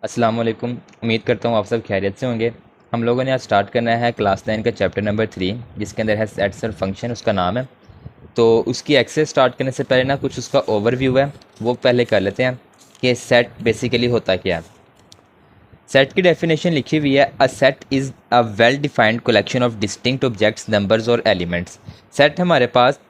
अस्सलाम वालेकुम। उम्मीद करता हूँ आप सब खैरियत से होंगे। हम लोगों ने आज स्टार्ट करना है क्लास 9 का चैप्टर नंबर 3, जिसके अंदर है सेट्स और फंक्शन, उसका नाम है। तो उसकी एक्सेस स्टार्ट करने से पहले ना कुछ उसका ओवरव्यू है, वो पहले कर लेते हैं कि सेट बेसिकली होता क्या है। सेट की डेफिनेशन लिखी हुई है, a set is a well defined collection of distinct objects, numbers और एलिमेंट्स। सेट हमारे पास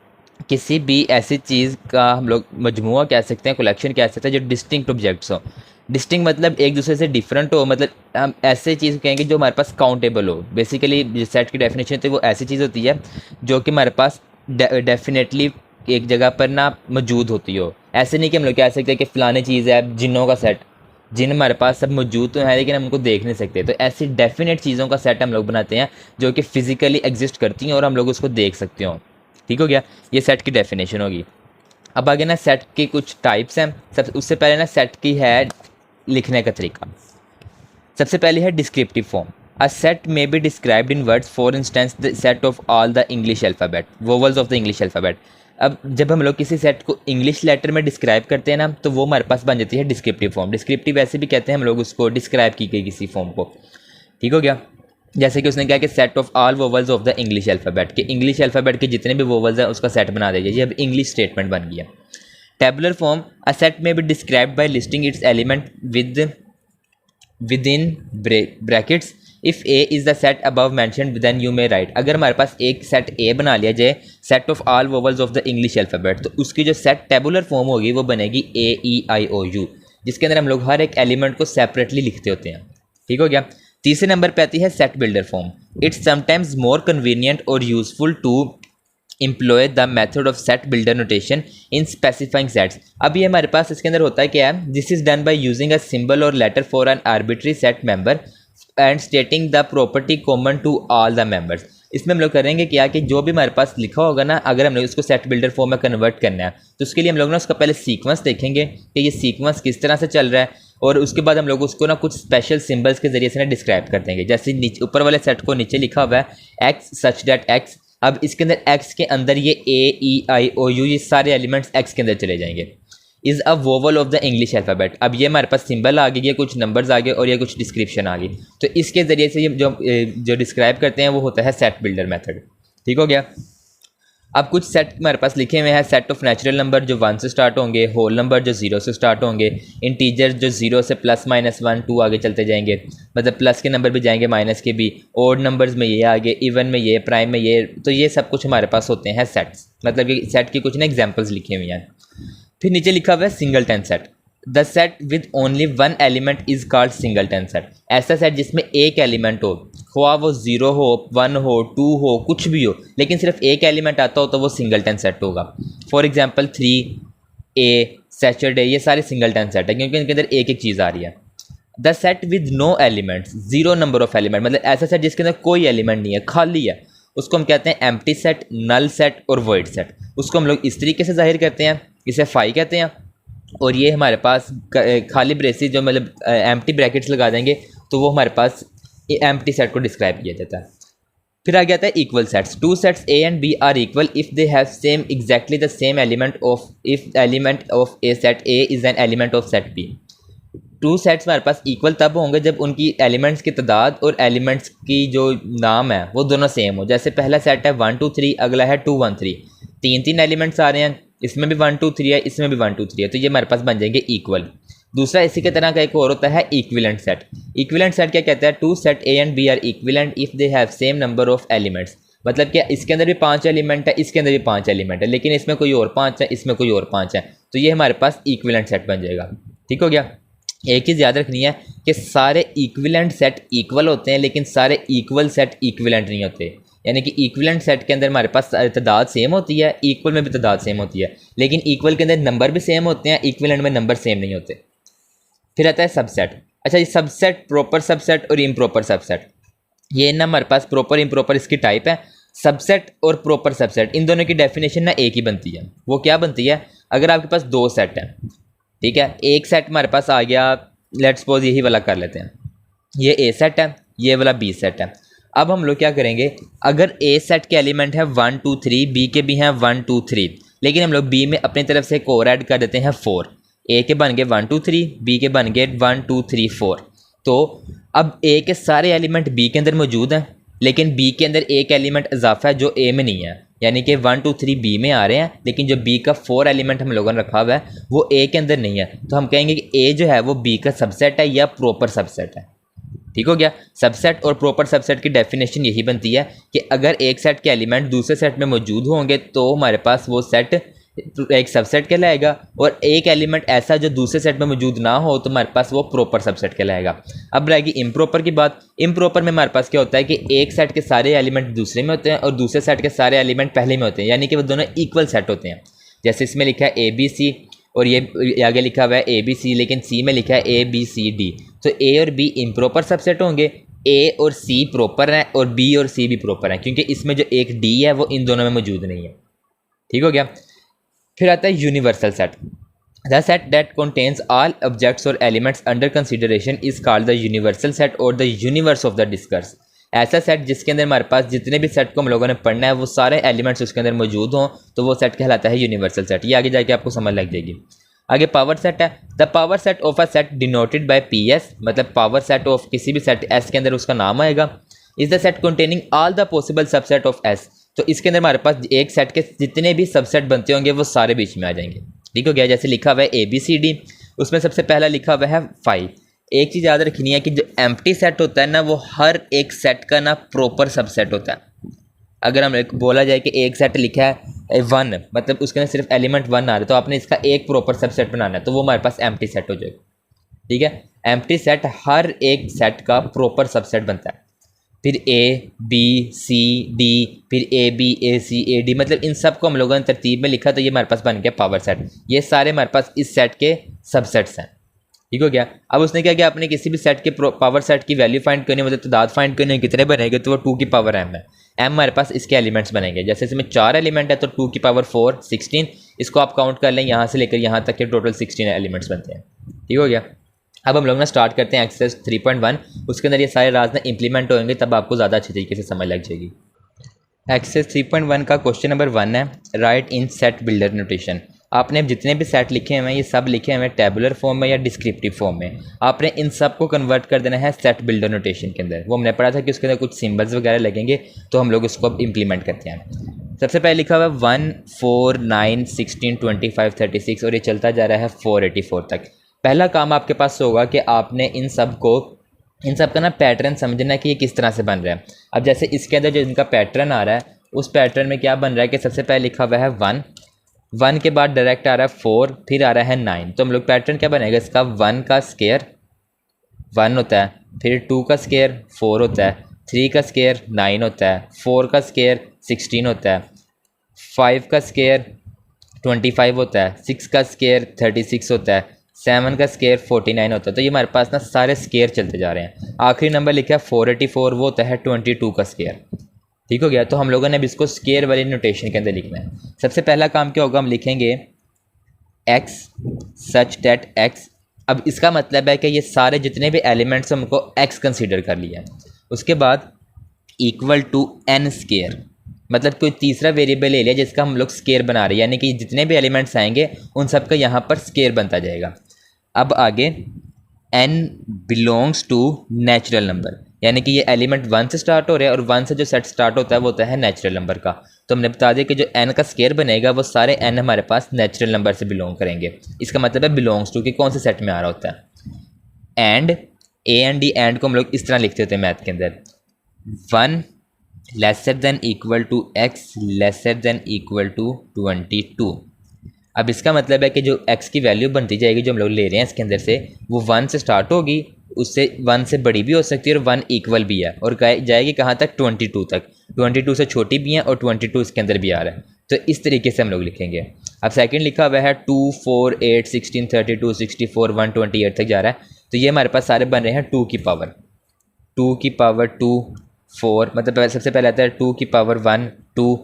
किसी भी ऐसी चीज़ का हम लोग मजमुआ कह सकते हैं, कलेक्शन कह सकते हैं जो डिस्टिंक्ट ऑब्जेक्ट्स हो। डिस्टिंक्ट मतलब एक दूसरे से डिफरेंट हो, मतलब हम ऐसे चीज़ कहेंगे जो हमारे पास काउंटेबल हो। बेसिकली जो सेट की डेफिनेशन होती है वो ऐसी चीज़ होती है जो कि हमारे पास डेफिनेटली एक जगह पर ना मौजूद होती हो। ऐसे नहीं कि हम लोग कह सकते हैं कि फ़लानी चीज़ है, जिन्नों का सेट, जिन हमारे पास सब मौजूद तो है लेकिन हम उनको देख नहीं सकते। तो ऐसी डेफिनेट चीज़ों का सेट हम लोग बनाते हैं जो कि फिजिकली एग्जिस्ट करती हैं और हम लोग उसको देख सकते हो। ठीक हो गया, ये सेट की डेफिनेशन होगी। अब आगे ना सेट की कुछ टाइप्स हैं। सब उससे पहले ना सेट की है लिखने का तरीका। सबसे पहले है descriptive form. A set may be described in words, for instance the set of all the English alphabet, vowels of the English alphabet. अब जब हम लोग किसी सेट को इंग्लिश लेटर में डिस्क्राइब करते हैं ना, तो वो हमारे पास बन जाती है डिस्क्रिप्टिव फॉर्म। डिस्क्रिप्टिव ऐसे भी कहते हैं हम लोग उसको, डिस्क्राइब की गई किसी फॉर्म को। ठीक हो गया। जैसे कि उसने कहा कि set of all vowels of the English alphabet, कि इंग्लिश अल्फ़ाबेट के जितने भी वोवल्स हैं उसका सेट बना दीजिए। ये अब इंग्लिश स्टेटमेंट बन गया। टेबुलर फॉर्म, अ सेट में be described by listing its element within brackets. If A is the set above mentioned then you may write. अगर हमारे पास एक सेट ए बना लिया जाए, set of all vowels of the English alphabet, तो उसकी जो सेट टेबुलर फॉर्म होगी वो बनेगी AEIOU, जिसके अंदर हम लोग हर एक एलिमेंट को सेपरेटली लिखते होते हैं। ठीक हो गया। तीसरे नंबर पे आती है set builder form. It's sometimes more convenient और useful to employ the method of set builder notation in specifying sets। अब ये हमारे पास इसके अंदर होता है क्या है, this is done by using a symbol or letter for an arbitrary set member and stating the property common to all the members. इसमें हम लोग करेंगे क्या कि जो भी हमारे पास लिखा होगा ना, अगर हम लोग उसको सेट बिल्डर फॉर्म में कन्वर्ट करना है तो उसके लिए हम लोग ना उसका पहले सीक्वेंस देखेंगे कि ये सीक्वेंस किस तरह से चल रहा है, और उसके बाद हम लोग उसको ना कुछ स्पेशल सिंबल्स के जरिए से ना डिस्क्राइब कर देंगे। जैसे नीचे ऊपर वाले सेट को नीचे लिखा हुआ है एक्स सच डेट एक्स, अब इसके अंदर एक्स के अंदर ये AEIOU ये सारे एलिमेंट्स एक्स के अंदर चले जाएंगे। Is a vowel of the English alphabet. अब ये हमारे पास सिंबल आ गए, ये कुछ नंबर्स आ गए और ये कुछ डिस्क्रिप्शन आ गई। तो इसके ज़रिए से ये जो डिस्क्राइब करते हैं वो होता है सेट बिल्डर मेथड। ठीक हो गया। अब कुछ सेट हमारे पास लिखे हुए हैं, सेट ऑफ नेचुरल नंबर जो 1 से स्टार्ट होंगे, होल नंबर जो 0 से स्टार्ट होंगे, इंटीजर जो 0 से प्लस माइनस 1 2 आगे चलते जाएंगे, मतलब प्लस के नंबर भी जाएंगे माइनस के भी, ओड नंबर्स में ये आगे, इवन में ये, प्राइम में ये। तो ये सब कुछ हमारे पास होते हैं सेट्स, मतलब कि सेट की कुछ ना एग्जाम्पल्स लिखी हुई हैं। फिर नीचे लिखा हुआ है singleton set. The set with only one element is called singleton set. ऐसा सेट जिसमें एक एलिमेंट हो, ख्वाह वो 0 हो, 1 हो, 2 हो, कुछ भी हो, लेकिन सिर्फ एक एलिमेंट आता हो तो वो सिंगलटन सेट होगा। फॉर एग्जाम्पल 3A, सैटरडे, ये सारे सिंगलटन सेट है क्योंकि इनके अंदर एक एक चीज़ आ रही है। The set with no elements, 0 number of element, मतलब ऐसा सेट जिसके अंदर कोई एलिमेंट नहीं है, खाली है, उसको हम कहते हैं एम्प्टी सेट, नल सेट और वॉइड सेट। उसको हम लोग इस तरीके से जाहिर करते हैं, इसे फाई कहते हैं। और ये हमारे पास खाली ब्रेसेस जो मतलब एम्प्टी ब्रैकेट्स लगा देंगे तो वो हमारे पास एम्प्टी सेट को डिस्क्राइब किया जाता है। फिर आ गया था equal sets. Two sets A and B are equal if they have same exactly the same element of, if element of a set A is an element of set B। Two sets हमारे पास equal तब होंगे जब उनकी elements की तादाद और elements की जो नाम है वो दोनों सेम हो। जैसे पहला सेट है 1 2 3, अगला है 2 1 3, तीन एलिमेंट्स आ रहे हैं, इसमें भी 1 2 3 है, इसमें भी 1 2 3 है, तो ये हमारे पास बन जाएंगे इक्वल। दूसरा इसी के तरह का एक और होता है इक्विलेंट सेट। इक्विलेंट सेट क्या कहता है, two set A and B are equivalent if they have same number of elements. मतलब कि इसके अंदर भी 5 एलिमेंट है, इसके अंदर भी 5 एलिमेंट है, लेकिन इसमें कोई और 5 है, इसमें कोई और 5 है, तो ये हमारे पास इक्विलेंट सेट बन जाएगा। ठीक हो गया। एक चीज़ याद रखनी है कि सारे इक्विलेंट सेट इक्वल होते हैं लेकिन सारे इक्वल सेट इक्विलेंट नहीं होते। यानी कि इक्विलेंट सेट के अंदर हमारे पास तादाद सेम होती है, इक्वल में भी तादाद सेम होती है, लेकिन इक्वल के अंदर नंबर भी सेम होते हैं, इक्विलेंट में नंबर सेम नहीं होते। फिर आता है सबसेट। अच्छा, ये सबसेट, प्रॉपर सबसेट और इम्प्रॉपर सबसेट, ये ना हमारे पास प्रॉपर इम्प्रॉपर इसकी टाइप है। सबसेट और प्रॉपर सबसेट, इन दोनों की डेफिनेशन ना एक ही बनती है। वो क्या बनती है, अगर आपके पास दो सेट हैं, ठीक है, एक सेट हमारे पास आ गया, लेट्स सपोज यही वाला कर लेते हैं, ये ए सेट है, ये वाला बी सेट है। अब हम लोग क्या करेंगे, अगर ए सेट के एलिमेंट है 1 2 3, बी के भी हैं 1 2 3, लेकिन हम लोग बी में अपनी तरफ से एक और ऐड कर देते हैं 4, ए के बन गए 1 2 3, बी के बन गए 1 2 3 4। तो अब ए के सारे एलिमेंट बी के अंदर मौजूद हैं, लेकिन बी के अंदर एक एलिमेंट इजाफा है जो ए में नहीं है, यानी कि 1 2 3 बी में आ रहे हैं, लेकिन जो बी का 4 एलिमेंट हम लोगों ने रखा हुआ है वो ए के अंदर नहीं है। तो हम कहेंगे कि ए जो है वो बी का सबसेट है या प्रॉपर सबसेट है। ठीक हो गया। सबसेट और प्रॉपर सबसेट की डेफिनेशन यही बनती है कि अगर एक सेट के एलिमेंट दूसरे सेट में मौजूद होंगे तो हमारे पास वो सेट एक सबसेट कहलाएगा, और एक एलिमेंट ऐसा जो दूसरे सेट में मौजूद ना हो तो हमारे पास वो प्रॉपर सबसेट कहलाएगा। अब रहेगी इम्प्रॉपर की बात। इम्प्रॉपर में हमारे पास क्या होता है कि एक सेट के सारे एलिमेंट दूसरे में होते हैं और दूसरे सेट के सारे एलिमेंट पहले में होते हैं, यानी कि वो दोनों इक्वल सेट होते हैं। जैसे इसमें लिखा है ए बी सी और ये आगे लिखा हुआ है ए बी सी, लेकिन सी में लिखा है ए बी सी डी। तो ए और बी इम्प्रॉपर सबसेट होंगे, ए और सी प्रॉपर हैं और बी और सी भी प्रॉपर हैं, क्योंकि इसमें जो एक डी है वो इन दोनों में मौजूद नहीं है। ठीक हो गया। फिर आता है universal set. The set that contains all objects or elements under consideration is called the universal set or the universe of the discourse. ऐसा सेट जिसके अंदर हमारे पास जितने भी सेट को हम लोगों ने पढ़ना है वो सारे एलिमेंट्स उसके अंदर मौजूद हों तो वो सेट कहलाता है यूनिवर्सल सेट। ये आगे जाके आपको समझ लग जाएगी। आगे पावर सेट है। The power set of a set denoted by P S, मतलब पावर सेट ऑफ किसी भी सेट एस के अंदर उसका नाम आएगा। Is the set containing all the possible subset of S. तो इसके अंदर हमारे पास एक सेट के जितने भी सबसेट बनते होंगे वो सारे बीच में आ जाएंगे। ठीक हो गया। जैसे लिखा हुआ है ए बी सी डी, उसमें सबसे पहला लिखा हुआ है 5। एक चीज़ याद रखनी है कि जो एम्प्टी सेट होता है ना वो हर एक सेट का ना प्रॉपर सबसेट होता है। अगर हम बोला जाए कि एक सेट लिखा है 1, मतलब उसके अंदर सिर्फ एलिमेंट 1 आ रहा है, तो आपने इसका एक प्रॉपर सबसेट बनाना है, तो वो हमारे पास एम्प्टी सेट हो जाएगा। ठीक है। एम्प्टी सेट हर एक सेट का प्रॉपर सबसेट बनता है। फिर ए बी सी डी, फिर A B A C A D, मतलब इन सब को हम लोगों ने तरतीब में लिखा तो ये हमारे पास बन गया पावर सेट। ये सारे हमारे पास इस सेट के सबसेट्स हैं। ठीक हो गया। अब उसने क्या किया, आपने किसी भी सेट के पावर सेट की वैल्यू फाइंड करनी, मतलब तादाद फाइंड करनी, कितने बनेंगे, तो वो 2 की पावर m है। m हमारे पास इसके एलिमेंट्स बनेंगे। जैसे इसमें 4 एलिमेंट है तो 2 की पावर 4 16, इसको आप काउंट कर लें, यहाँ से लेकर यहाँ तक के टोटल 16 एलिमेंट्स बनते हैं। ठीक हो गया। अब हम लोग ना स्टार्ट करते हैं एक्सरसाइज 3.1। उसके अंदर ये सारे राज ना इंप्लीमेंट होंगे, तब आपको ज़्यादा अच्छी तरीके से समझ लग जाएगी। एक्सरसाइज 3.1 का क्वेश्चन नंबर 1 है, राइट इन सेट बिल्डर नोटेशन। आपने जितने भी सेट लिखे हुए हैं ये सब लिखे हुए हैं टेबुलर फॉर्म में या डिस्क्रिप्टिव फॉर्म में। आपने इन सब को कन्वर्ट कर देना है सेट बिल्डर नोटेशन के अंदर। वो हमने पढ़ा था कि उसके अंदर कुछ सिंबल्स वगैरह लगेंगे, तो हम लोग उसको अब इम्प्लीमेंट करते हैं। सबसे पहले लिखा हुआ है 1 4 9 16 25 36 और ये चलता जा रहा है 484 तक। पहला काम आपके पास होगा कि आपने इन सब का ना पैटर्न समझना है कि ये किस तरह से बन रहा है। अब जैसे इसके अंदर जो इनका पैटर्न आ रहा है उस पैटर्न में क्या बन रहा है कि सबसे पहले लिखा हुआ है 1 के बाद डायरेक्ट आ रहा है 4, फिर आ रहा है 9। तो हम लोग पैटर्न क्या बनेगा इसका, 1 का स्केयर 1 होता है, फिर 2 का स्केयर 4 होता है, 3 का स्केयर 9 होता है, 4 का स्केयर 16 होता है, 5 का स्केयर 25 होता है, 6 का स्केयर 36 होता है, 7 का स्केयर 49 होता है। तो ये हमारे पास ना सारे स्केयर चलते जा रहे हैं। आखिरी नंबर लिखा है 484, वो होता है 22 का स्केयर। ठीक हो गया। तो हम लोगों ने अब इसको स्केयर वाली नोटेशन के अंदर लिखना है। सबसे पहला काम क्या होगा, हम लिखेंगे x सच दैट x। अब इसका मतलब है कि ये सारे जितने भी एलिमेंट्स हमको x कंसीडर कर लिया है। उसके बाद इक्वल टू n स्केयर, मतलब कोई तीसरा वेरिएबल ले लिया जिसका हम लोग स्केयर बना रहे हैं, यानी कि जितने भी एलिमेंट्स आएंगे उन सब का यहाँ पर स्केयर बनता जाएगा। अब आगे n belongs to natural number, यानी कि ये एलिमेंट 1 से स्टार्ट हो रहा है और 1 से जो सेट स्टार्ट होता है वो होता है नेचुरल नंबर का। तो हमने बता दिया कि जो n का स्केयर बनेगा वो सारे n हमारे पास नेचुरल नंबर से बिलोंग करेंगे। इसका मतलब है बिलोंग्स टू कि कौन से सेट में आ रहा होता है। And A and D and को हम लोग इस तरह लिखते होते हैं मैथ के अंदर, 1 lesser than equal to x lesser than equal to 22। अब इसका मतलब है कि जो x की वैल्यू बनती जाएगी जो हम लोग ले रहे हैं इसके अंदर से, वो 1 से स्टार्ट होगी, उससे 1 से बड़ी भी हो सकती है और 1 इक्वल भी है, और जाएगी कहाँ तक, 22 तक। 22 से छोटी भी है और 22 इसके अंदर भी आ रहा है। तो इस तरीके से हम लोग लिखेंगे। अब सेकंड लिखा हुआ है 2 4 8 16 32 64 128 तक जा रहा है। तो ये हमारे पास सारे बन रहे हैं 2 की पावर 2 4, मतलब सबसे पहले आता है 2 की पावर 1 2,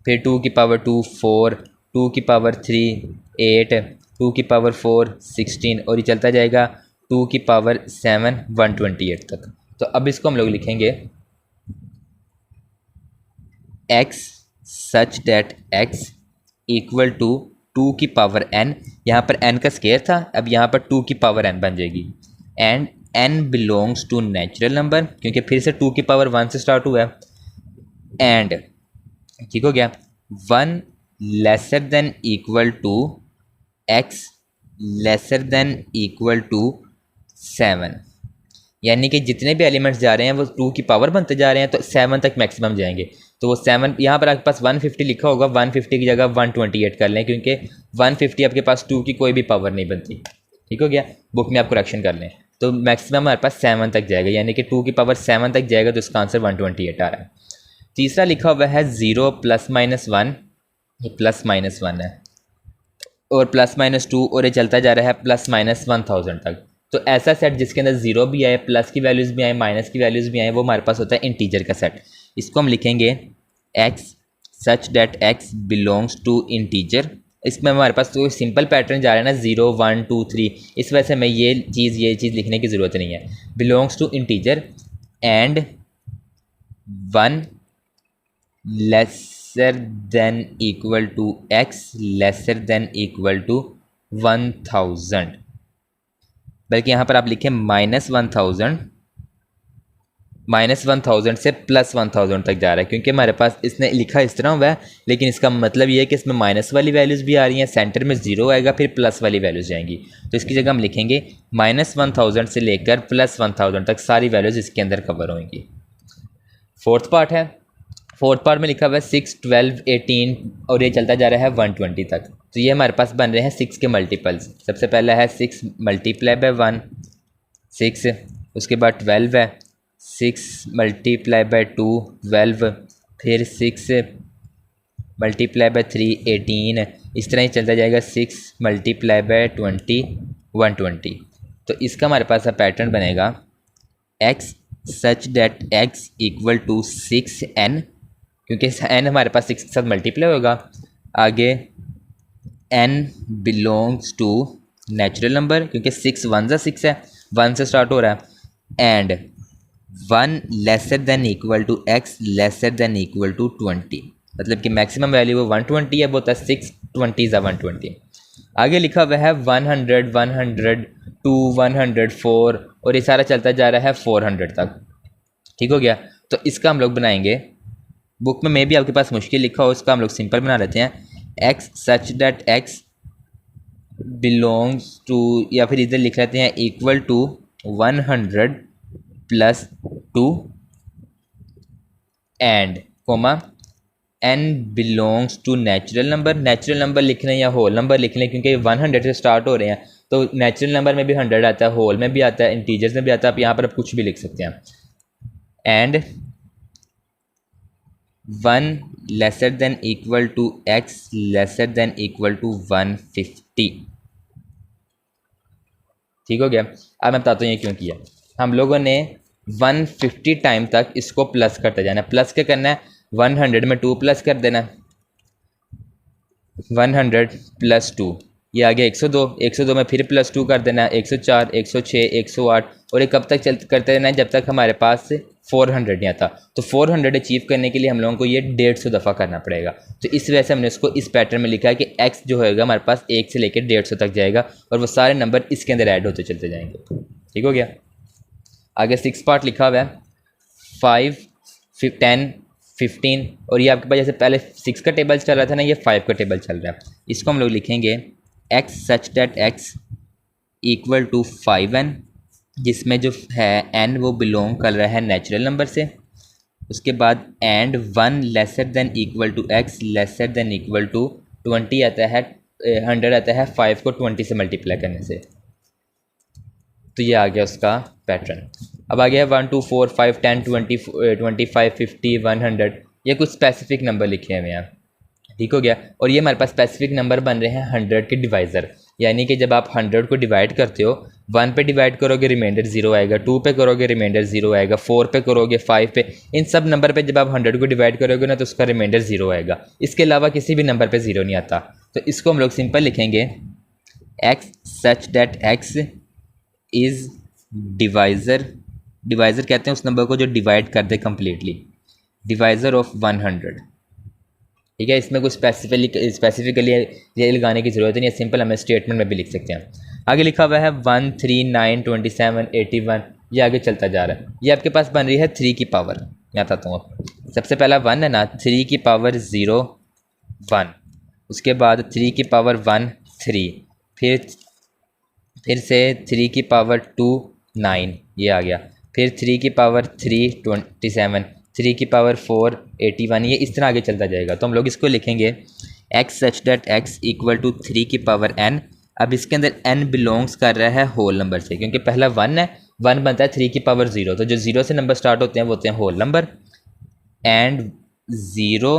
फिर 2 की पावर 2 4, 2 की पावर 3 8, 2 की पावर 4 16 और ये चलता जाएगा 2 की पावर 7 128 तक। तो अब इसको हम लोग लिखेंगे x such that x equal to 2 की पावर n, यहाँ पर n का स्केयर था, अब यहाँ पर 2 की पावर n बन जाएगी। And n belongs to natural number, क्योंकि फिर से 2 की पावर 1 से स्टार्ट हुआ है। एंड ठीक हो गया, 1 lesser than equal to x lesser than equal to 7, यानी कि जितने भी एलिमेंट्स जा रहे हैं वो 2 की पावर बनते जा रहे हैं, तो 7 तक मैक्सिमम जाएंगे। तो वो 7, यहाँ पर आपके पास 150 लिखा होगा, 150 की जगह 128 कर लें, क्योंकि 150 आपके पास 2 की कोई भी पावर नहीं बनती। ठीक हो गया, बुक में आप करेक्शन कर लें। तो मैक्सिमम हमारे पास 7 तक जाएगा, यानी कि 2 की पावर 7 तक जाएगा, तो इसका आंसर 128 आ रहा है। तीसरा लिखा हुआ है 0 +- 1, ये +-1 है, और +-2, और ये चलता जा रहा है +-1000 तक। तो ऐसा सेट जिसके अंदर 0 भी आए, प्लस की वैल्यूज़ भी आए, माइनस की वैल्यूज़ भी आए, वो हमारे पास होता है इंटीजर का सेट। इसको हम लिखेंगे x such that x belongs to integer. इसमें हमारे पास तो सिंपल पैटर्न जा रहा है ना, 0 1 2 3, इस वजह से हमें ये चीज़ लिखने की ज़रूरत नहीं है। Belongs to integer and 1 lesser than equal to x lesser than equal to 1000, बल्कि यहाँ पर आप लिखें -1000, -1000 से +1000 तक जा रहा है, क्योंकि हमारे पास इसने लिखा इस तरह हुआ है, लेकिन इसका मतलब ये है कि इसमें माइनस वाली वैल्यूज़ भी आ रही हैं, सेंटर में 0 आएगा, फिर प्लस वाली वैल्यूज़ जाएंगी। तो इसकी जगह हम लिखेंगे -1000 से लेकर +1000 तक सारी वैल्यूज़ इसके अंदर कवर होंगी। फोर्थ पार्ट है, फोर्थ पार्ट में लिखा हुआ है 6 12 18, और ये चलता जा रहा है 120 तक। तो ये हमारे पास बन रहे हैं 6 के मल्टीपल्स। सबसे पहला है 6 × 1 6, उसके बाद 12 है, 6 × 2 12, फिर 6 × 3 18, इस तरह ही चलता जाएगा 6 × 20 120। तो इसका हमारे पास पैटर्न बनेगा x such that x equal to 6n, क्योंकि n हमारे पास 6 के साथ मल्टीप्लाई होगा। आगे n belongs to natural number, क्योंकि 6 1 ज़ा 6 है, 1 से स्टार्ट हो रहा है। And 1 lesser than equal to x lesser than equal to 20, मतलब कि मैक्सिमम वैल्यू वो 120 है, वो होता है 6 20 ज़ा 120। आगे लिखा हुआ है 100 102 104, और ये सारा चलता जा रहा है 400 तक। ठीक हो गया, तो इसका हम लोग बनाएंगे, बुक में भी आपके पास मुश्किल लिखा हो, इसका हम लोग सिंपल बना लेते हैं। x such that x belongs to, या फिर इधर लिख लेते हैं equal to 100 + 2 and comma n belongs to natural number. Natural number लिख लें या होल नंबर लिख लें, क्योंकि 100 से स्टार्ट हो रहे हैं, तो नेचुरल नंबर में भी 100 आता है, होल में भी आता है, इंटीजर्स में भी आता है, आप यहाँ पर कुछ भी लिख सकते हैं। And 1 lesser than equal to x lesser than equal to 150। ठीक हो गया, अब मैं बताता हूँ ये क्यों किया। हम लोगों ने 150 टाइम तक इसको प्लस करते जाना है। प्लस क्या करना है, 100 में 2 प्लस कर देना, 100 + 2, ये आ गया 102, 102 में फिर +2 कर देना, 104 106 108, और ये कब तक करते रहना है, जब तक हमारे पास 400 नहीं आता। तो 400 अचीव करने के लिए हम लोगों को ये 150 दफ़ा करना पड़ेगा। तो इस वजह से हमने इसको इस पैटर्न में लिखा है कि x जो होएगा हमारे पास 1 से लेकर 150 तक जाएगा, और वो सारे नंबर इसके अंदर ऐड होते चलते जाएंगे। ठीक हो गया, आगे 6 पार्ट लिखा हुआ है 5 10 15, और ये आपके पास जैसे पहले 6 का टेबल चल रहा था ना, ये 5 का टेबल चल रहा है। इसको हम लोग लिखेंगे x such that x equal to 5n, जिसमें जो है n वो बिलोंग कर रहा है नेचुरल नंबर से। उसके बाद and 1 lesser than equal to x lesser than equal to 20 आता है, 100 आता है 5 को 20 से मल्टीप्लाई करने से। तो ये आ गया उसका पैटर्न। अब आ गया 1 2 4 5 10 20 25 50 100, ये कुछ स्पेसिफिक नंबर लिखे हुए हैं। ठीक हो गया, और ये हमारे पास स्पेसिफिक नंबर बन रहे हैं 100 के डिवाइज़र, यानी कि जब आप 100 को डिवाइड करते हो, 1 पे डिवाइड करोगे रिमाइंडर 0 आएगा, 2 पे करोगे रिमाइंडर 0 आएगा, 4 पे करोगे 5 पे, इन सब नंबर पे जब आप 100 को डिवाइड करोगे ना, तो उसका रिमाइंडर 0 आएगा। इसके अलावा किसी भी नंबर पे 0 नहीं आता। तो इसको हम लोग सिंपल लिखेंगे x such that x is divisor, divisor कहते हैं उस नंबर को जो डिवाइड कर दे कम्प्लीटली, डिवाइज़र ऑफ 100। ठीक है, इसमें कुछ स्पेसिफिकली ये लगाने की ज़रूरत नहीं है, सिंपल हमें स्टेटमेंट में भी लिख सकते हैं। आगे लिखा हुआ है 1 3 9 27 81, ये आगे चलता जा रहा है। ये आपके पास बन रही है 3 की पावर। मैं बताता हूँ आपको, सबसे पहला 1 है ना, 3 की पावर 0 1, उसके बाद 3 की पावर 1 3, फिर से 3 की पावर 2 9, ये आ गया, फिर 3 की पावर 3 27, 3 की पावर 4 81, ये इस तरह आगे चलता जाएगा। तो हम लोग इसको लिखेंगे x such that x equal to 3 की पावर n। अब इसके अंदर n बिलोंग्स कर रहा है होल नंबर से, क्योंकि पहला 1 है, 1 बनता है 3 की पावर 0, तो जो 0 से नंबर स्टार्ट होते हैं वो होते हैं होल नंबर। एंड 0,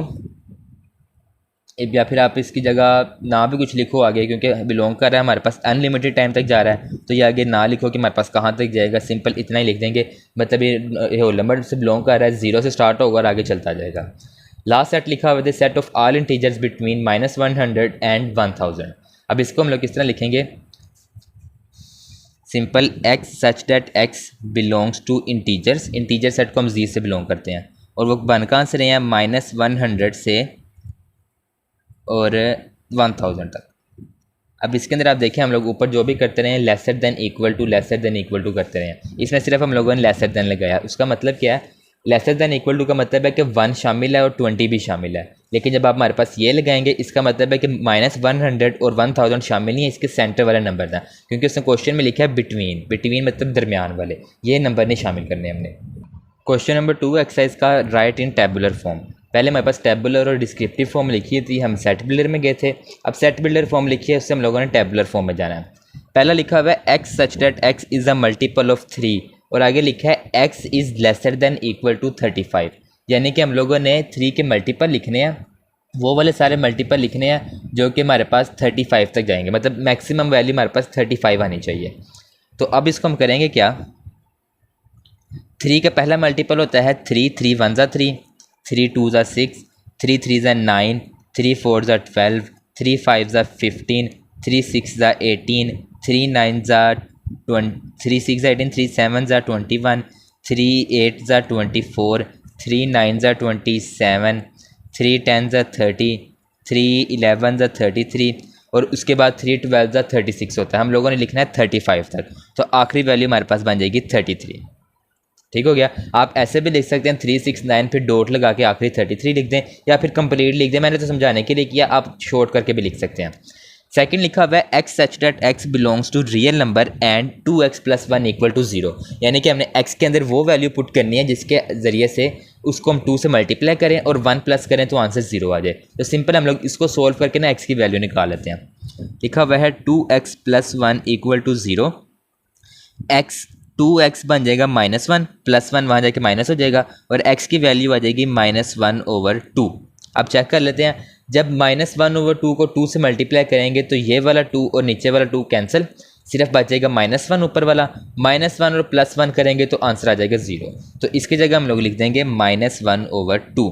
या फिर आप इसकी जगह ना भी कुछ लिखो आगे, क्योंकि बिलोंग कर रहा है हमारे पास अनलिमिटेड टाइम तक जा रहा है, तो ये आगे ना लिखो कि हमारे पास कहाँ तक जाएगा, सिंपल इतना ही लिख देंगे, मतलब ये होल नंबर से बिलोंग कर रहा है, 0 से स्टार्ट होगा और आगे चलता जाएगा। लास्ट सेट लिखा हुआ है set of all integers between -100 and 1000। अब इसको हम लोग किस तरह लिखेंगे, simple x such that x belongs to integers, integer set को हम जी से बिलोंग करते हैं, और वो बन कहाँ से रहे हैं, -100 से और 1000 तक। अब इसके अंदर आप देखें, हम लोग ऊपर जो भी करते रहे हैं लेसर देन इक्वल टू करते रहे हैं, इसमें सिर्फ हम लोगों ने लेसर देन लगाया। उसका मतलब क्या है, लेसर देन इक्वल टू का मतलब है कि 1 शामिल है और 20 भी शामिल है, लेकिन जब आप हमारे पास ये लगाएंगे इसका मतलब है कि -100 और 1000 शामिल नहीं है, इसके सेंटर वाले नंबर था, क्योंकि उसने क्वेश्चन में लिखा है बिटवीन मतलब दरमियान वाले, ये नंबर नहीं शामिल करने हमने। क्वेश्चन नंबर 2 एक्सरसाइज का राइट इन टेबुलर फॉर्म। पहले हमारे पास टेबुलर और डिस्क्रिप्टिव फॉर्म लिखी थी, हम सेट बिल्डर में गए थे। अब सेट बिल्डर फॉर्म लिखी है, उससे हम लोगों ने टेबुलर फॉर्म में जाना है। पहला लिखा हुआ है x such that x is a multiple of 3, और आगे लिखा है x is lesser than equal to 35, यानी कि हम लोगों ने 3 के मल्टीपल लिखने हैं, वो वाले सारे मल्टीपल लिखने हैं जो कि हमारे पास 35 तक जाएंगे, मतलब मैक्सिमम वैल्यू हमारे पास 35 आनी चाहिए। तो अब इसको हम करेंगे क्या, 3 का पहला मल्टीपल होता है 3, 3 1 ज़ा 3, 3 2 ज़ा 6, 3 3 ज़ा 9, 3 4 ज़ा 12, 3 5 ज़ा 15, 3 6 ज़ा 18, 3 9 ज़ा 20, 3 6 ज़ा 18, 3 7 ज़ा 21, 3 8 ज़ा 24, 3 9 ज़ा 27, 3 10 ज़ा 30, 3 11 ज़ा 33, और उसके बाद 3 12 ज़ा 36 होता है। हम लोगों ने लिखना है 35 तक, तो आखिरी वैल्यू हमारे पास बन जाएगी 33। ठीक हो गया। आप ऐसे भी लिख सकते हैं 3 6 9 फिर डॉट लगा के आखिरी 33 लिख दें, या फिर कंप्लीट लिख दें, मैंने तो समझाने के लिए किया, आप शॉर्ट करके भी लिख सकते हैं। सेकंड लिखा हुआ है x such that x belongs to real number and 2x + 1 = 0, यानी कि हमने x के अंदर वो वैल्यू पुट करनी है जिसके ज़रिए से उसको हम 2 से मल्टीप्लाई करें और 1 प्लस करें तो आंसर 0 आ जाए। तो सिंपल हम लोग इसको सोल्व करके ना x की वैल्यू निकाल लेते हैं। लिखा हुआ है 2x + 1 = 0, x 2x बन जाएगा -1, +1 वहाँ जाके माइनस हो जाएगा, और x की वैल्यू आ जाएगी -1/2। अब चेक कर लेते हैं, जब -1/2 को 2 से मल्टीप्लाई करेंगे तो ये वाला 2 और नीचे वाला 2 कैंसिल, सिर्फ बचेगा -1 ऊपर वाला, -1 और +1 करेंगे तो आंसर आ जाएगा 0। तो इसकी जगह हम लोग लिख देंगे -1/2,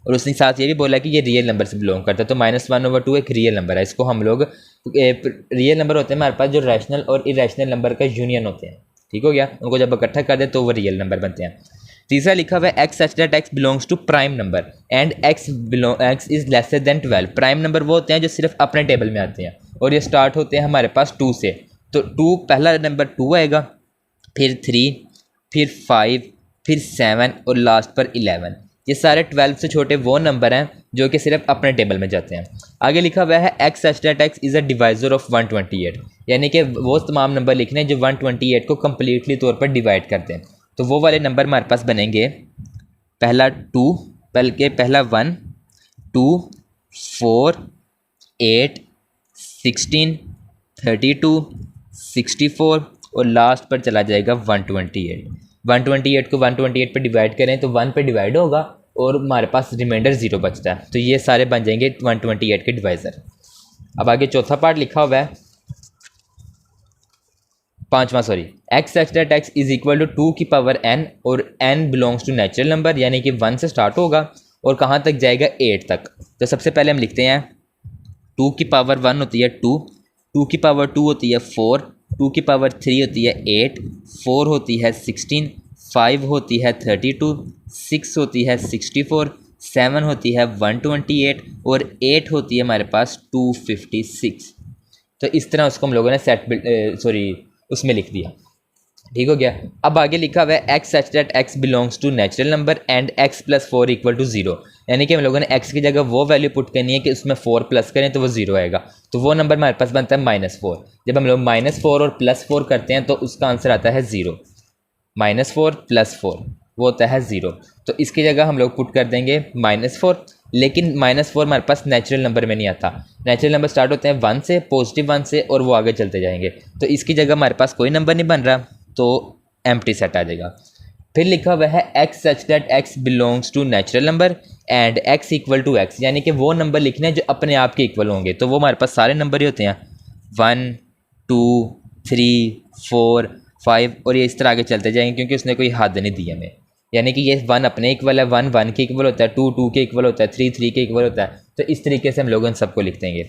और उसने साथ ये भी बोला कि ये रियल नंबर से बिलोंग करता है, तो -1/2 एक रियल नंबर है। इसको हम लोग, रियल नंबर होते हैं हमारे पास जो रैशनल और इरेशनल नंबर का यूनियन होते हैं, ठीक हो गया, उनको जब इकट्ठा कर दे तो वो रियल नंबर बनते हैं। तीसरा लिखा हुआ है x such that x belongs to prime number and x is lesser than 12। Prime number वो होते हैं जो सिर्फ अपने टेबल में आते हैं, और ये स्टार्ट होते हैं हमारे पास 2 से, तो 2 पहला नंबर 2 आएगा, फिर 3, फिर 5, फिर 7 और लास्ट पर 11। ये सारे 12 से छोटे वो नंबर हैं जो कि सिर्फ अपने टेबल में जाते हैं। आगे लिखा हुआ है x such that x is a divisor of 128, यानी कि वो तमाम नंबर लिखने हैं जो 128 को कम्प्लीटली तौर पर डिवाइड करते हैं। तो वो वाले नंबर हमारे पास बनेंगे, पहला 2, बल्कि पहला 1, 2, 4, 8, 16, 32, 64 और लास्ट पर चला जाएगा 128। 128 को 128 पे डिवाइड करें तो 1 पे डिवाइड होगा और हमारे पास रिमाइंडर 0 बचता है, तो ये सारे बन जाएंगे 128 के डिवाइज़र। अब आगे चौथा पार्ट लिखा हुआ है, x such that x is equal to 2 की पावर n, और n belongs to natural number, यानी कि 1 से स्टार्ट होगा और कहाँ तक जाएगा 8 तक। तो सबसे पहले हम लिखते हैं 2 की पावर 1 होती है 2, 2 की पावर 2 होती है 4, 2 की पावर 3 होती है 8, 4 होती है 16, 5 होती है 32, 6 होती है 64, 7 होती है 128 और 8 होती है हमारे पास 256। तो इस तरह उसको हम लोगों ने उसमें लिख दिया। ठीक हो गया। अब आगे लिखा हुआ है x such that x belongs to natural number and x plus 4 equal to 0। यानी कि हम लोगों ने एक्स की जगह वो वैल्यू पुट करनी है कि उसमें 4 प्लस करें तो वो 0 आएगा। तो वो नंबर हमारे पास बनता है -4। जब हम लोग -4 और +4 करते हैं तो उसका आंसर आता है 0। -4 + 4 वो होता है 0। तो इसकी जगह हम लोग पुट कर देंगे -4। लेकिन -4 हमारे पास नेचुरल नंबर में नहीं आता। नेचुरल नंबर स्टार्ट होते हैं 1 से, +1 से, और वो आगे चलते जाएंगे। तो इसकी जगह हमारे पास कोई नंबर नहीं बन रहा, तो एम्प्टी सेट आ जाएगा। फिर लिखा हुआ है x such that x belongs to natural number and x equal to x. यानी कि वो नंबर लिखने हैं जो अपने आप के इक्वल होंगे। तो वो हमारे पास सारे नंबर ही होते हैं 1 2 3 4 5, और ये इस तरह आगे चलते जाएंगे क्योंकि उसने कोई हद नहीं दी हमें। यानी कि ये 1 अपने इक्वल है, 1 1 के इक्वल होता है, 2 2 के इक्वल होता है, 3 3 के इक्वल होता है। तो इस तरीके से हम लोग इन सबको लिख देंगे।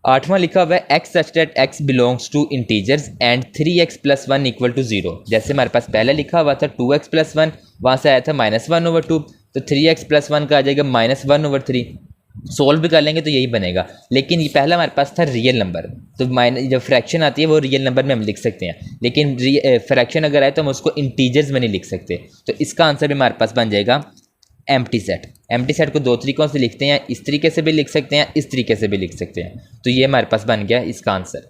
8वां लिखा हुआ है x such that x belongs to integers and 3x + 1 equal to 0। जैसे हमारे पास पहले लिखा हुआ था 2x + 1, वहाँ से आया था -1/2, तो 3x + 1 का आ जाएगा -1/3। सोल्व भी कर लेंगे तो यही बनेगा। लेकिन ये पहला हमारे पास था रियल नंबर, तो जब फ्रैक्शन आती है वो रियल नंबर में हम लिख सकते हैं। लेकिन फ्रैक्शन अगर आए तो हम उसको इंटीजर्स में नहीं लिख सकते। तो इसका आंसर भी हमारे पास बन जाएगा एम्प्टी सेट। एम्प्टी सेट को 2 तरीक़ों से लिखते हैं, इस तरीके से भी लिख सकते हैं, इस तरीके से भी लिख सकते हैं। तो ये हमारे पास बन गया इसका आंसर।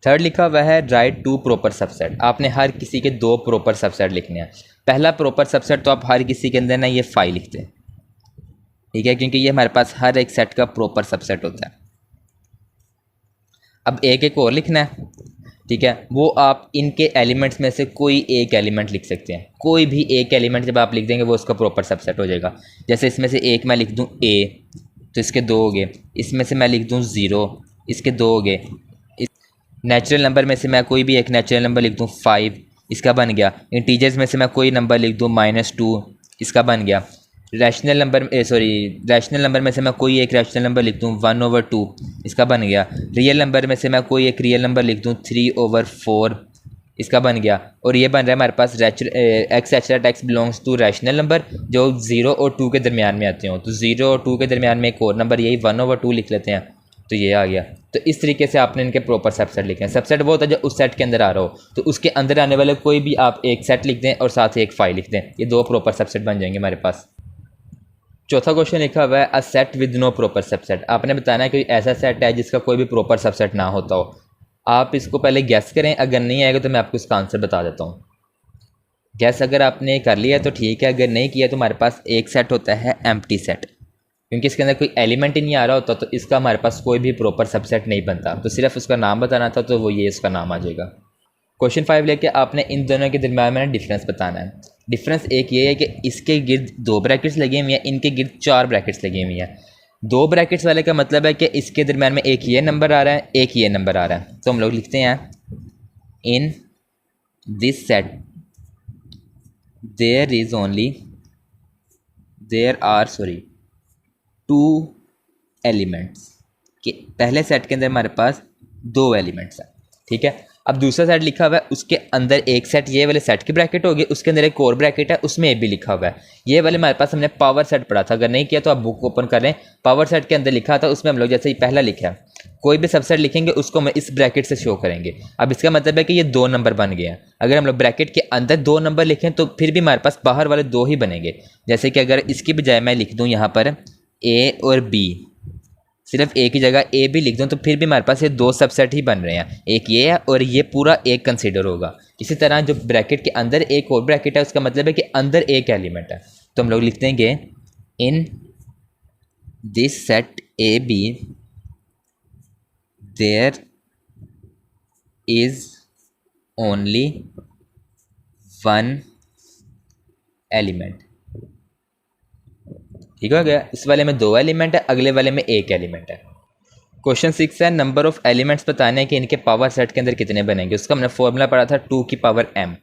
थर्ड लिखा हुआ है राइट 2 प्रॉपर सबसेट। आपने हर किसी के 2 प्रॉपर सबसेट लिखने हैं। पहला प्रॉपर सबसेट तो आप हर किसी के अंदर ना ये 5 लिखते हैं, ठीक है, क्योंकि ये हमारे पास हर एक सेट का प्रॉपर सबसेट होता है। अब एक और लिखना है, ठीक है। वो आप इनके एलिमेंट्स में से कोई एक एलिमेंट लिख सकते हैं। कोई भी एक एलिमेंट जब आप लिख देंगे वो उसका प्रॉपर सबसेट हो जाएगा। जैसे इसमें से एक मैं लिख दूं a, तो इसके 2 हो गए। इसमें से मैं लिख दूं 0, इसके 2 हो गए। इस नेचुरल नंबर में से मैं कोई भी एक नेचुरल नंबर लिख दूं 5, इसका बन गया। इंटीजर्स में से मैं कोई नंबर लिख दूं -2, इसका बन गया। रैशनल नंबर में से मैं कोई एक रैशनल नंबर लिख दूँ 1/2, इसका बन गया। रियल नंबर में से मैं कोई एक रियल नंबर लिख दूँ 3/4, इसका बन गया। और ये बन रहा है हमारे पास x such that x belongs to rational number जो 0 और 2 के दरमियान में आते हो। तो 0 और 2 के दरमियान में एक और नंबर यही 1/2 लिख लेते हैं, तो ये आ गया। तो इस तरीके से आपने इनके प्रॉपर सबसेट लिखे हैं। सबसेट वो होता है जो उस सेट के अंदर आ रहा हो, तो उसके अंदर आने वाले कोई भी आप एक सेट लिख दें और साथ ही एक 5 लिख दें, ये 2 प्रॉपर सबसेट बन जाएंगे हमारे पास। चौथा क्वेश्चन लिखा हुआ है a set with no proper subset. आपने बताना है कोई ऐसा सेट है जिसका कोई भी प्रॉपर सबसेट ना होता हो। आप इसको पहले गैस करें, अगर नहीं आएगा तो मैं आपको इसका आंसर बता देता हूँ। गैस अगर आपने कर लिया तो ठीक है, अगर नहीं किया तो हमारे पास एक सेट होता है एम्प्टी सेट, क्योंकि इसके अंदर कोई एलिमेंट ही नहीं आ रहा होता, तो इसका हमारे पास कोई भी प्रॉपर सबसेट नहीं बनता। तो सिर्फ उसका नाम बताना था, तो वो ये इसका नाम आ जाएगा। क्वेश्चन 5 लेके आपने इन दोनों के दरमियान में डिफरेंस बताना है। डिफरेंस एक ये है कि इसके गिर्द 2 ब्रैकेट्स लगी हुई हैं, इनके गिर्द 4 ब्रैकेट्स लगी हुई हैं। 2 ब्रैकेट्स वाले का मतलब है कि इसके दरमियान में एक ये नंबर आ रहा है, एक ये नंबर आ रहा है। तो हम लोग लिखते हैं in this set there are 2 elements. कि पहले सेट के अंदर हमारे पास 2 एलिमेंट्स हैं, ठीक है। अब दूसरा सेट लिखा हुआ है, उसके अंदर एक सेट ये वाले सेट की ब्रैकेट होगी, उसके अंदर एक और ब्रैकेट है, उसमें ए भी लिखा हुआ है। ये वाले हमारे पास हमने पावर सेट पढ़ा था, अगर नहीं किया तो आप बुक ओपन कर लें। पावर सेट के अंदर लिखा था, उसमें हम लोग जैसे ही पहला लिखा है, कोई भी सबसेट लिखेंगे उसको हम इस ब्रैकेट से शो करेंगे। अब इसका मतलब है कि ये 2 नंबर बन गए हैं। अगर हम लोग ब्रैकेट के अंदर 2 नंबर लिखें तो फिर भी हमारे पास बाहर वाले 2 ही बनेंगे। जैसे कि अगर इसकी बजाय मैं लिख दूँ यहाँ पर ए और बी, सिर्फ एक ही जगह ए भी लिख दूँ, तो फिर भी हमारे पास ये 2 सबसेट ही बन रहे हैं। एक ये है और ये पूरा एक कंसीडर होगा। इसी तरह जो ब्रैकेट के अंदर एक और ब्रैकेट है, उसका मतलब है कि अंदर एक एलिमेंट है। तो हम लोग लिख देंगे in this set A B there is only 1 element. ठीक हो गया। इस वाले में 2 एलिमेंट है, अगले वाले में 1 एलिमेंट है। क्वेश्चन 6 है नंबर ऑफ एलिमेंट्स बताने हैं कि इनके पावर सेट के अंदर कितने बनेंगे। उसका हमने फॉर्मूला पढ़ा था 2 की पावर m।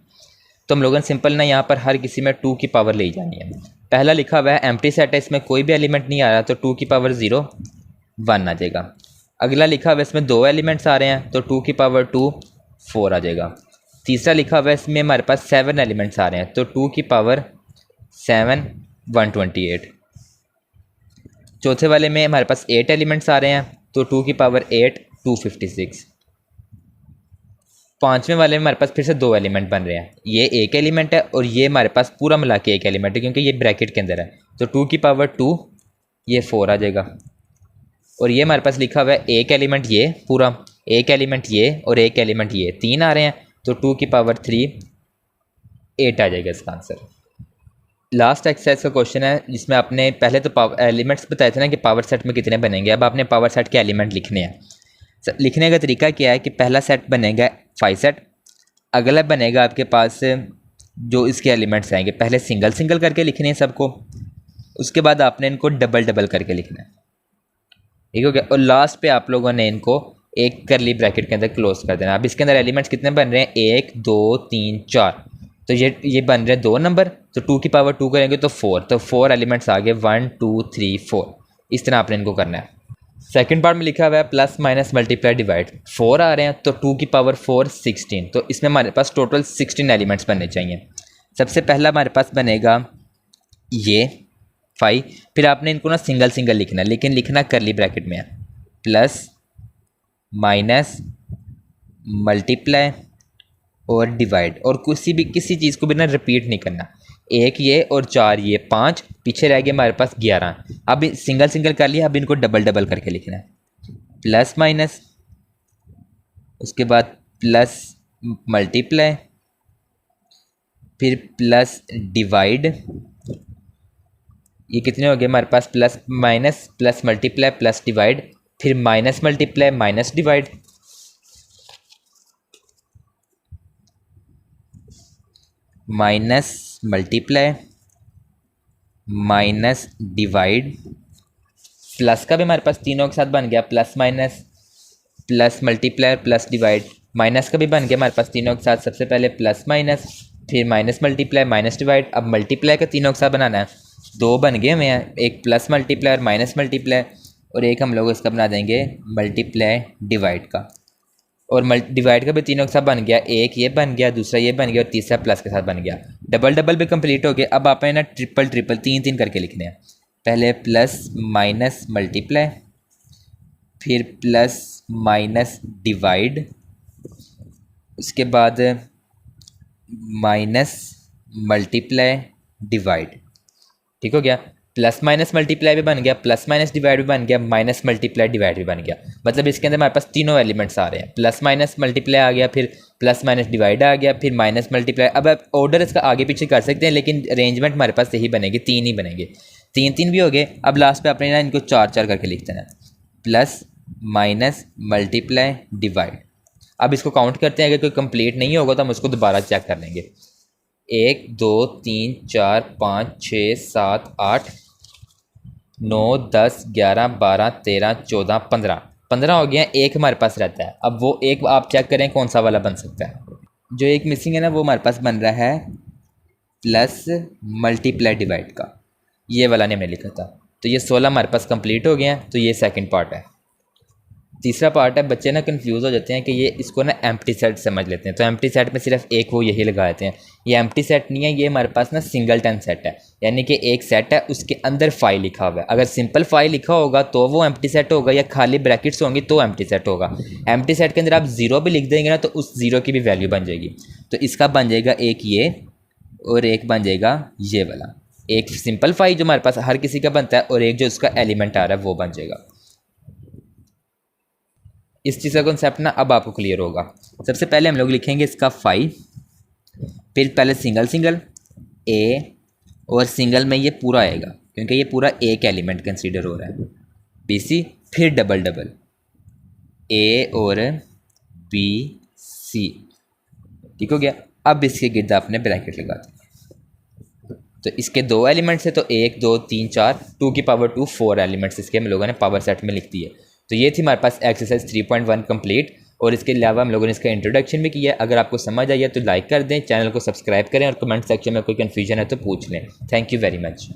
तो हम लोगों ने सिंपल ना यहाँ पर हर किसी में 2 की पावर ले जानी है। पहला लिखा हुआ है एम्प्टी सेट है, इसमें कोई भी एलिमेंट नहीं आ रहा, तो 2 की पावर 0 1 आ जाएगा। अगला लिखा हुआ है इसमें 2 एलिमेंट्स आ रहे हैं, तो 2 की पावर 2 4 आ जाएगा। तीसरा लिखा हुआ है इसमें हमारे पास 7 एलिमेंट्स आ रहे हैं, तो 2 की पावर 7 128। चौथे वाले में हमारे पास 8 एलिमेंट्स आ रहे हैं, तो 2 की पावर 8 256। पाँचवें वाले में हमारे पास फिर से 2 एलिमेंट बन रहे हैं, ये एक एलिमेंट है और ये हमारे पास पूरा मिला के एक एलिमेंट है क्योंकि ये ब्रैकेट के अंदर है, तो 2 की पावर 2 ये 4 आ जाएगा। और ये हमारे पास लिखा हुआ है एक एलिमेंट ये पूरा, एक एलिमेंट ये और एक एलिमेंट ये, 3 आ रहे हैं, तो 2 की पावर 3 8 आ जाएगा इसका आंसर। लास्ट एक्सरसाइज का क्वेश्चन है जिसमें आपने पहले तो एलिमेंट्स बताए थे ना कि पावर सेट में कितने बनेंगे, अब आपने पावर सेट के एलिमेंट लिखने हैं। लिखने का तरीका क्या है कि पहला सेट बनेगा 5 सेट, अगला बनेगा आपके पास जो इसके एलिमेंट्स आएंगे, पहले सिंगल सिंगल करके लिखने हैं सबको, उसके बाद आपने इनको डबल डबल करके लिखना है, ठीक हो गया। और लास्ट पे आप लोगों ने इनको एक करली ब्रैकेट के अंदर क्लोज कर देना। अब इसके अंदर एलिमेंट्स कितने बन रहे हैं, 1 2 3 4, तो ये बन रहे हैं 2 नंबर, तो 2 की पावर 2 करेंगे तो 4, तो 4 एलिमेंट्स आ गए 1 2 3 4। इस तरह आपने इनको करना है। सेकंड पार्ट में लिखा हुआ है प्लस माइनस मल्टीप्लाई डिवाइड, 4 आ रहे हैं, तो 2 की पावर 4 16, तो इसमें हमारे पास टोटल 16 एलिमेंट्स बनने चाहिए। सबसे पहला हमारे पास बनेगा ये 5, फिर आपने इनको ना सिंगल सिंगल लिखना है, लेकिन लिखना करली ब्रैकेट में है, प्लस माइनस मल्टीप्लाई और डिवाइड, और किसी चीज़ को भी ना रिपीट नहीं करना। 1 ये और 4 ये 5, पीछे रह गए हमारे पास 11। अब सिंगल सिंगल कर लिया, अब इनको डबल डबल करके लिखना है, प्लस माइनस, उसके बाद प्लस मल्टीप्लाई, फिर प्लस डिवाइड। ये कितने हो गए हमारे पास, plus minus plus multiply plus divide, फिर minus multiply minus divide, minus multiply minus divide, plus का भी हमारे पास तीनों के साथ बन गया, plus minus plus multiply plus divide, minus का भी बन गया हमारे पास तीनों के साथ, सबसे पहले प्लस माइनस फिर माइनस मल्टीप्लाई माइनस डिवाइड। अब मल्टीप्लाई का तीनों के साथ बनाना है, 2 बन गए हुए हैं, एक प्लस मल्टीप्लाई और माइनस मल्टीप्लाई, और एक हम लोग इसका बना देंगे मल्टीप्लाई डिवाइड का, और डिवाइड का भी तीनों के साथ बन गया, एक ये बन गया, दूसरा ये बन गया और तीसरा प्लस के साथ बन गया। डबल डबल भी कंप्लीट हो गए। अब आपने ना ट्रिपल ट्रिपल 3 3 करके लिखने हैं, पहले प्लस माइनस मल्टीप्लाई, फिर प्लस माइनस डिवाइड, उसके बाद माइनस मल्टीप्लाई डिवाइड, ठीक हो गया। प्लस माइनस मल्टीप्लाई भी बन गया, प्लस माइनस डिवाइड भी बन गया, माइनस मल्टीप्लाई डिवाइड भी बन गया। मतलब इसके अंदर हमारे पास तीनों एलिमेंट्स आ रहे हैं, प्लस माइनस मल्टीप्लाई आ गया, फिर प्लस माइनस डिवाइड आ गया, फिर माइनस मल्टीप्लाई। अब आप ऑर्डर इसका आगे पीछे कर सकते हैं, लेकिन अरेंजमेंट हमारे पास यही बनेगी, 3 ही बनेंगे, 3 3 भी हो गए। अब लास्ट पे आपने ना इनको 4 4 करके लिख देना, प्लस माइनस मल्टीप्लाई डिवाइड। अब इसको काउंट करते हैं, अगर कोई कंप्लीट नहीं होगा तो हम उसको दोबारा चेक कर लेंगे। 1 2 3 4 5 6 7 8 9 10 11 12 13 14 15 हो गया। एक हमारे पास रहता है, अब वो एक आप चेक करें कौन सा वाला बन सकता है। जो एक मिसिंग है ना, वो हमारे पास बन रहा है प्लस मल्टीप्लाई डिवाइड का, ये वाला ने हमने लिखा था। तो ये 16 हमारे पास कंप्लीट हो गए हैं, तो ये सेकंड पार्ट है। तीसरा पार्ट है, बच्चे ना कंफ्यूज हो जाते हैं कि ये इसको ना एम्प्टी सेट समझ लेते हैं, तो एम्प्टी सेट में सिर्फ एक वो यही लगा देते हैं। ये एम्प्टी सेट नहीं है, ये हमारे पास ना सिंगलटन सेट है, यानी कि एक सेट है उसके अंदर 5 लिखा हुआ है। अगर सिंपल 5 लिखा होगा तो वो एम्प्टी सेट होगा, या खाली ब्रैकेट्स होंगी तो एम्प्टी सेट होगा। एम्प्टी सेट के अंदर आप 0 भी लिख देंगे ना, तो उस 0 की भी वैल्यू बन जाएगी। तो इसका बन जाएगा एक ये और एक बन जाएगा ये वाला, एक सिंपल 5 जो हमारे पास हर किसी का बनता है, और एक जो उसका एलिमेंट आ रहा है वो बन जाएगा। इस चीज़ का कॉन्सेप्ट ना अब आपको क्लियर होगा। सबसे पहले हम लोग लिखेंगे इसका 5, फिर पहले सिंगल सिंगल ए, और सिंगल में ये पूरा आएगा क्योंकि ये पूरा एक एलिमेंट कंसीडर हो रहा है, BC, फिर डबल डबल ए और BC, ठीक हो गया। अब इसके गिर्द आपने ब्रैकेट लगा दी, तो इसके 2 एलिमेंट्स है, तो 1 2 3 4 2 की पावर 2 4 एलिमेंट्स इसके हम लोगों ने पावर सेट में लिख दिए। तो ये थी हमारे पास एक्सरसाइज 3.1 कंप्लीट, और इसके अलावा हम लोगों ने इसका इंट्रोडक्शन भी किया है। अगर आपको समझ आई है तो लाइक कर दें, चैनल को सब्सक्राइब करें, और कमेंट सेक्शन में कोई कन्फ्यूजन है तो पूछ लें। Thank you very much.